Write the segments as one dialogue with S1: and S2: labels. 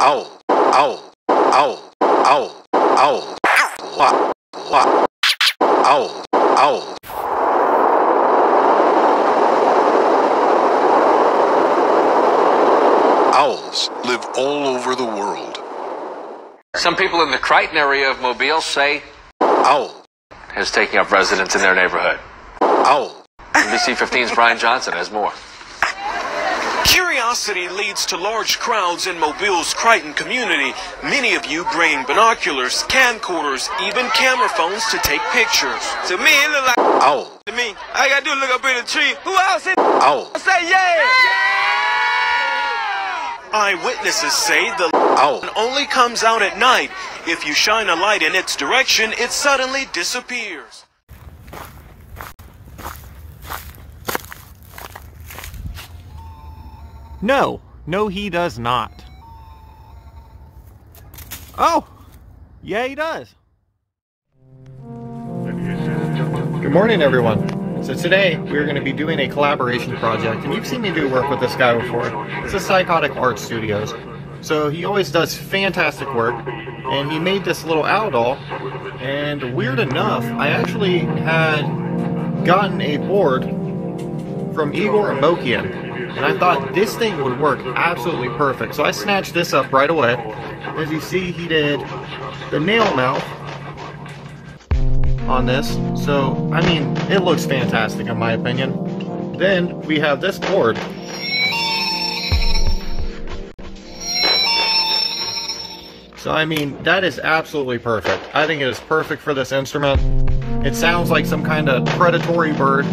S1: Owl, owl, owl, owl, owl, wah, wah, owl, owl. Owls live all over the world.
S2: Some people in the Crichton area of Mobile say
S1: Owl,
S2: is taking up residence in their neighborhood.
S1: owl,
S2: NBC 15's Brian Johnson has more.
S3: Curiosity leads to large crowds in Mobile's Crichton community. Many of you bring binoculars, camcorders, even camera phones to take pictures.
S4: To me, it look like
S1: owl,
S4: to me. All you gotta do is look up in the tree. Who else is
S1: owl,
S4: say yeah?
S3: Eyewitnesses say the
S1: owl,
S3: only comes out at night. If you shine a light in its direction, it suddenly disappears.
S5: No, he does not. Oh, yeah, he does. Good morning, everyone. So today we're going to be doing a collaboration project, and you've seen me do work with this guy before. It's a Psychotic Arts Studios. So he always does fantastic work, and he made this little owl doll, and weird enough, I actually had gotten a board from Igor Amokian, and I thought this thing would work absolutely perfect. So I snatched this up right away. As you see, he did the nail mouth on this. So, I mean, it looks fantastic in my opinion. Then we have this board. So, I mean, that is absolutely perfect. I think it is perfect for this instrument. It sounds like some kind of predatory bird,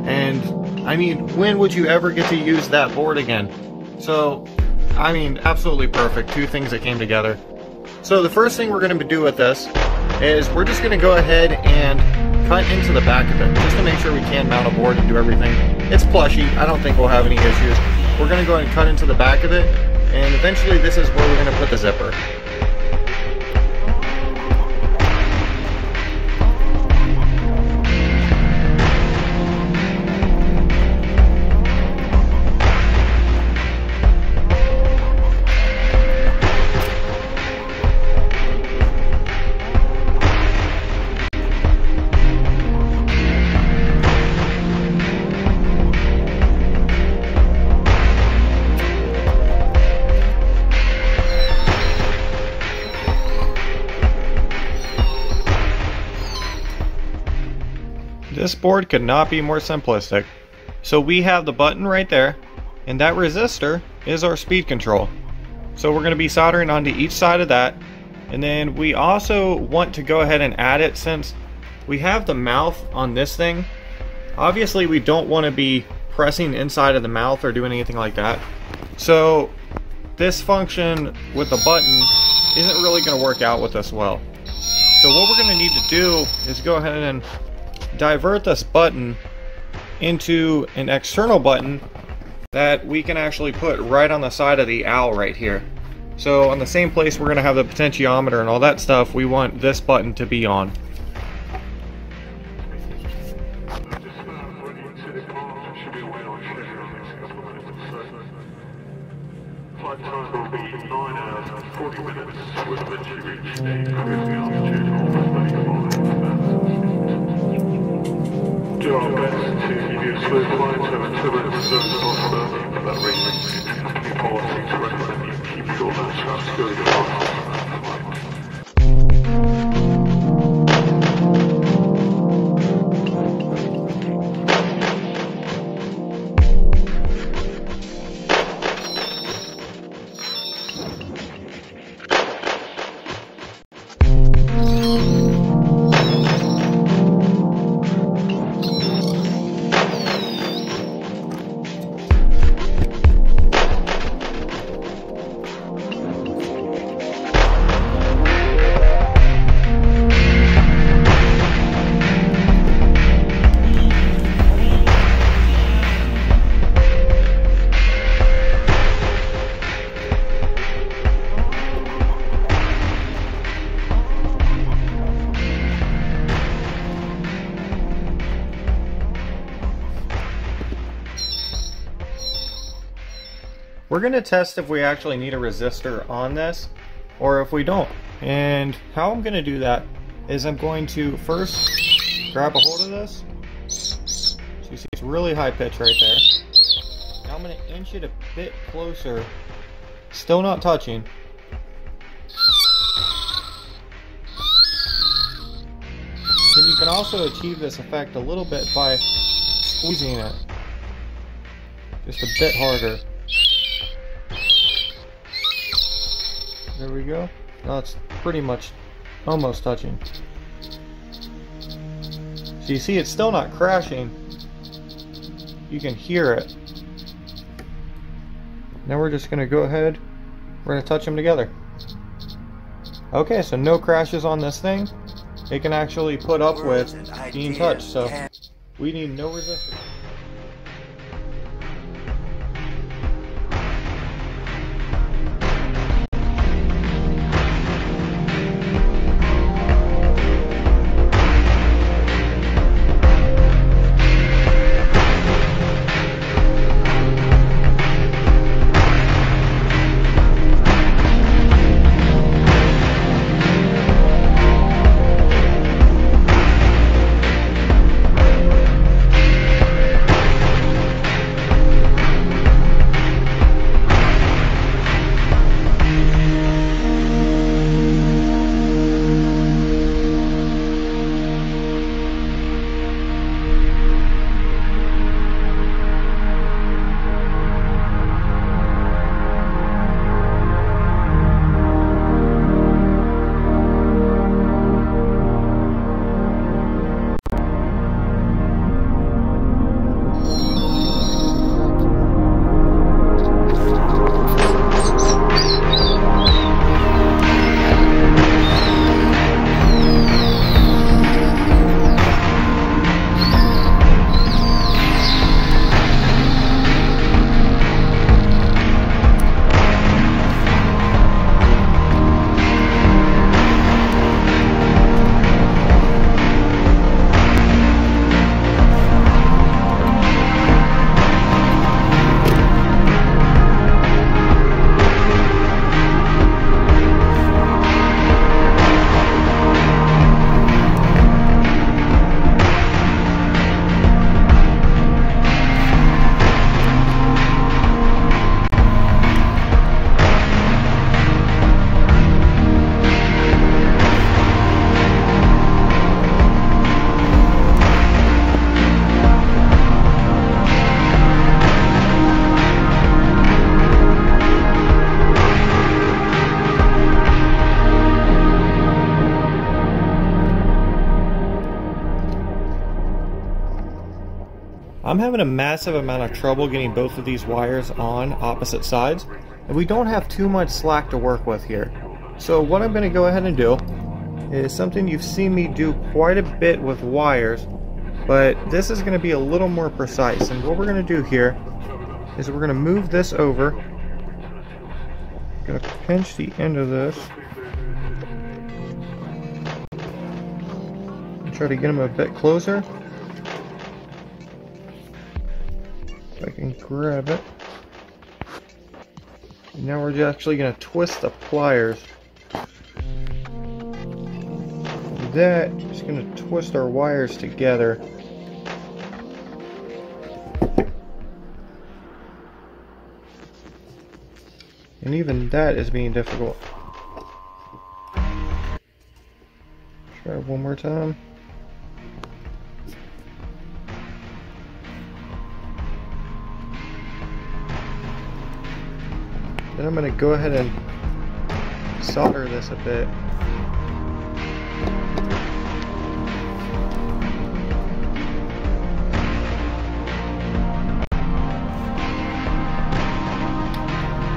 S5: and I mean, when would you ever get to use that board again? So, I mean, absolutely perfect. Two things that came together. So the first thing we're going to do with this is we're just going to go ahead and cut into the back of it, just to make sure we can mount a board and do everything. It's plushy. I don't think we'll have any issues. We're going to go ahead and cut into the back of it, and eventually this is where we're going to put the zipper. This board could not be more simplistic. So we have the button right there, and that resistor is our speed control. So we're going to be soldering onto each side of that, and then we also want to go ahead and add it since we have the mouth on this thing. Obviously we don't want to be pressing inside of the mouth or doing anything like that. So this function with the button isn't really going to work out with us well. So what we're going to need to do is go ahead and divert this button into an external button that we can actually put right on the side of the owl right here. So on the same place we're going to have the potentiometer and all that stuff, we want this button to be on.
S6: Do our best to give you a smooth flight until it's for that reason. We policy to recommend you keep your straps good.
S5: we're going to test if we actually need a resistor on this or if we don't. And how I'm going to do that is I'm going to first grab a hold of this. So you see it's really high pitch right there. Now I'm going to inch it a bit closer, still not touching. Then you can also achieve this effect a little bit by squeezing it just a bit harder. There we go. Now it's pretty much almost touching. So you see it's still not crashing. You can hear it. Now we're just going to go ahead. We're going to touch them together. Okay, so no crashes on this thing. It can actually put up with being touched, so we need no resistance. I'm having a massive amount of trouble getting both of these wires on opposite sides, and we don't have too much slack to work with here. So what I'm going to go ahead and do is something you've seen me do quite a bit with wires, but this is going to be a little more precise. And what we're going to do here is we're going to move this over. I'm going to pinch the end of this and try to get them a bit closer. If I can grab it. And now we're actually going to twist the pliers. That is going to twist our wires together. And even that is being difficult. Try it one more time. Then I'm going to go ahead and solder this a bit.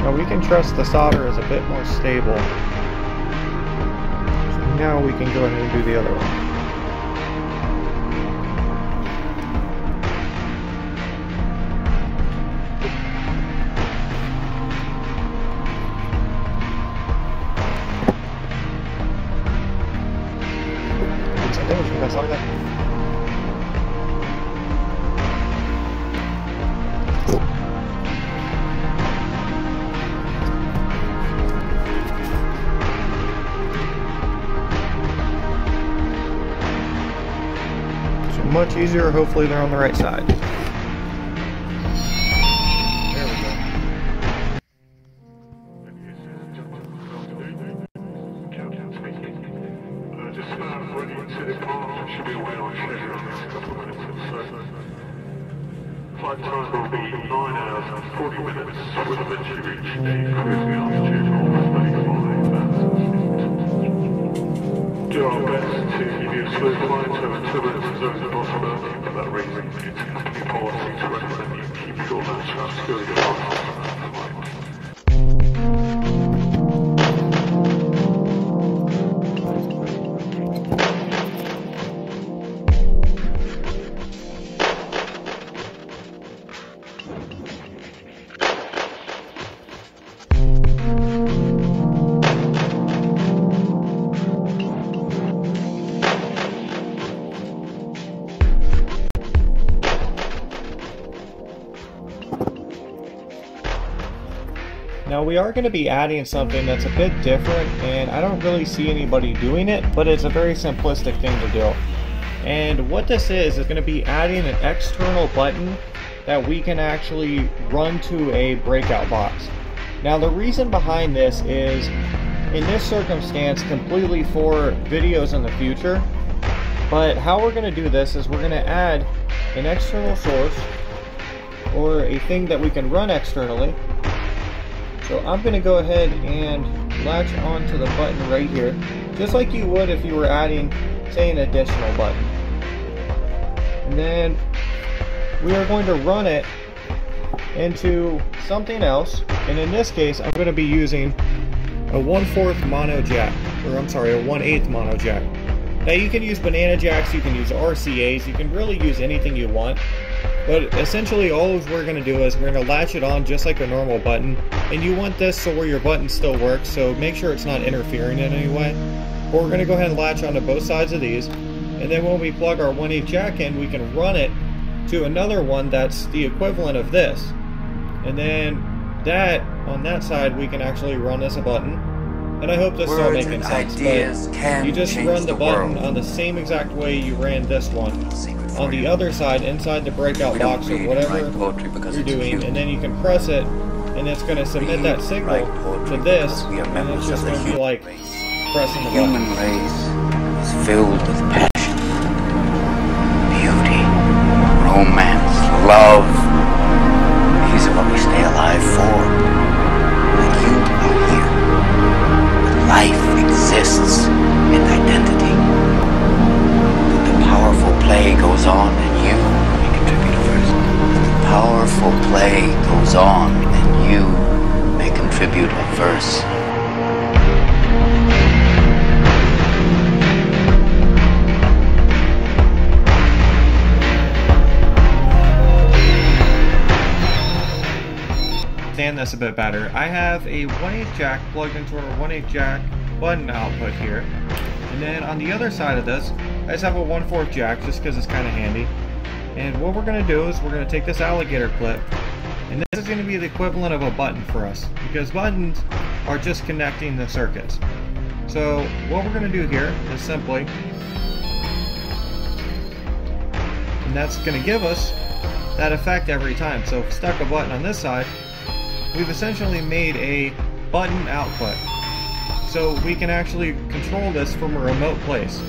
S5: Now we can trust the solder is a bit more stable. So now we can go ahead and do the other one. much easier. Hopefully they're on the right side. There we go.
S6: Just ready to depart. Should be away on schedule in the next couple of minutes or so. Flight time will be 9 hours and 40 minutes. We'll eventually reach a cruising altitude of 35,000 feet. Do our best to give you a smooth flight over turbulence as low as possible. For that reason, it's company policy to recommend you keep your latch up still your flight.
S5: Now we are going to be adding something that's a bit different, and I don't really see anybody doing it, but it's a very simplistic thing to do. And what this is going to be adding an external button that we can actually run to a breakout box. Now the reason behind this is, in this circumstance, completely for videos in the future, but how we're going to do this is we're going to add an external source, or a thing that we can run externally. So I'm going to go ahead and latch onto the button right here, just like you would if you were adding, say, an additional button. And then we are going to run it into something else, and in this case I'm going to be using a 1/4 mono jack, or I'm sorry, a 1/8 mono jack. Now you can use banana jacks, you can use RCAs, you can really use anything you want. But essentially all we're going to do is we're going to latch it on just like a normal button, and you want this so where your button still works, so make sure it's not interfering in any way. But we're going to go ahead and latch onto both sides of these, and then when we plug our 1/8 jack in, we can run it to another one that's the equivalent of this. And then that, on that side, we can actually run as a button. And I hope this is all making sense, but you just run the button on the same exact way you ran this one on the other side inside the breakout box or whatever you're doing, and then you can press it and it's going to submit that signal to this, and it's just going to be like pressing the button.
S7: The human race is filled with passion, beauty, romance, love. These are what we stay alive for. And you are here. Life exists in identity. The powerful play goes on and you may contribute a verse. The powerful play goes on and you may contribute a verse.
S5: This a bit better. I have a 1/8 jack plugged into our 1/8 jack button output here, and then on the other side of this I just have a 1/4 jack just because it's kind of handy. And what we're going to do is we're going to take this alligator clip, and this is going to be the equivalent of a button for us, because buttons are just connecting the circuits. So what we're going to do here is simply, and that's going to give us that effect every time. So if we stuck a button on this side, we've essentially made a button output, so we can actually control this from a remote place.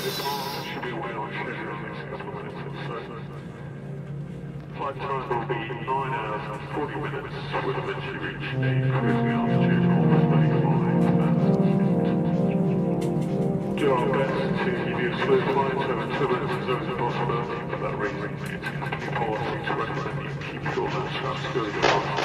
S6: the car. Should be away on schedule in the next couple of minutes. So, flight time will be 9 hours and 40 minutes. We'll eventually reach a cruising altitude of 35. Do our best to give you a smooth flight, so turbulence is always a possibility. For that reason, it's company policy to recommend you keep your mask still your flight.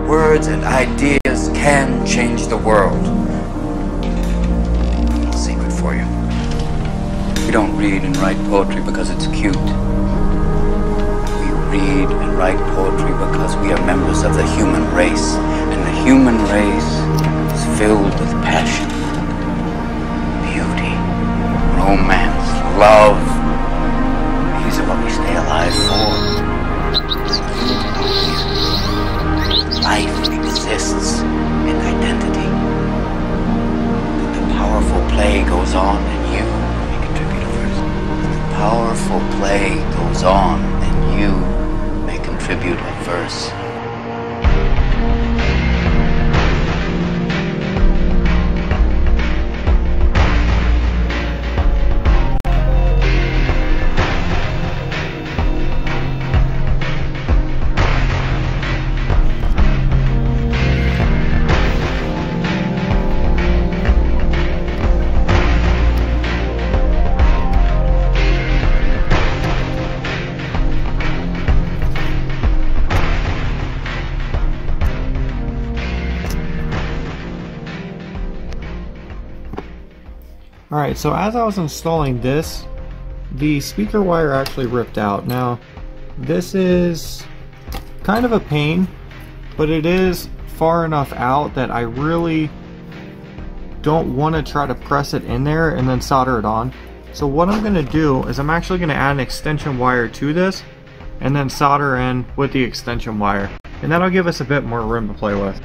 S7: Words and ideas can change the world. A little secret for you. We don't read and write poetry because it's cute. We read and write poetry because we are members of the human race, and the human race is filled with passion, beauty, romance, love. These are what we stay alive for. Life exists in identity. The powerful play goes on and you may contribute a verse. The powerful play goes on and you may contribute a verse.
S5: Alright, so as I was installing this, the speaker wire actually ripped out. Now, this is kind of a pain, but it is far enough out that I really don't want to try to press it in there and then solder it on. So what I'm going to do is I'm actually going to add an extension wire to this and then solder in with the extension wire. And that'll give us a bit more room to play with.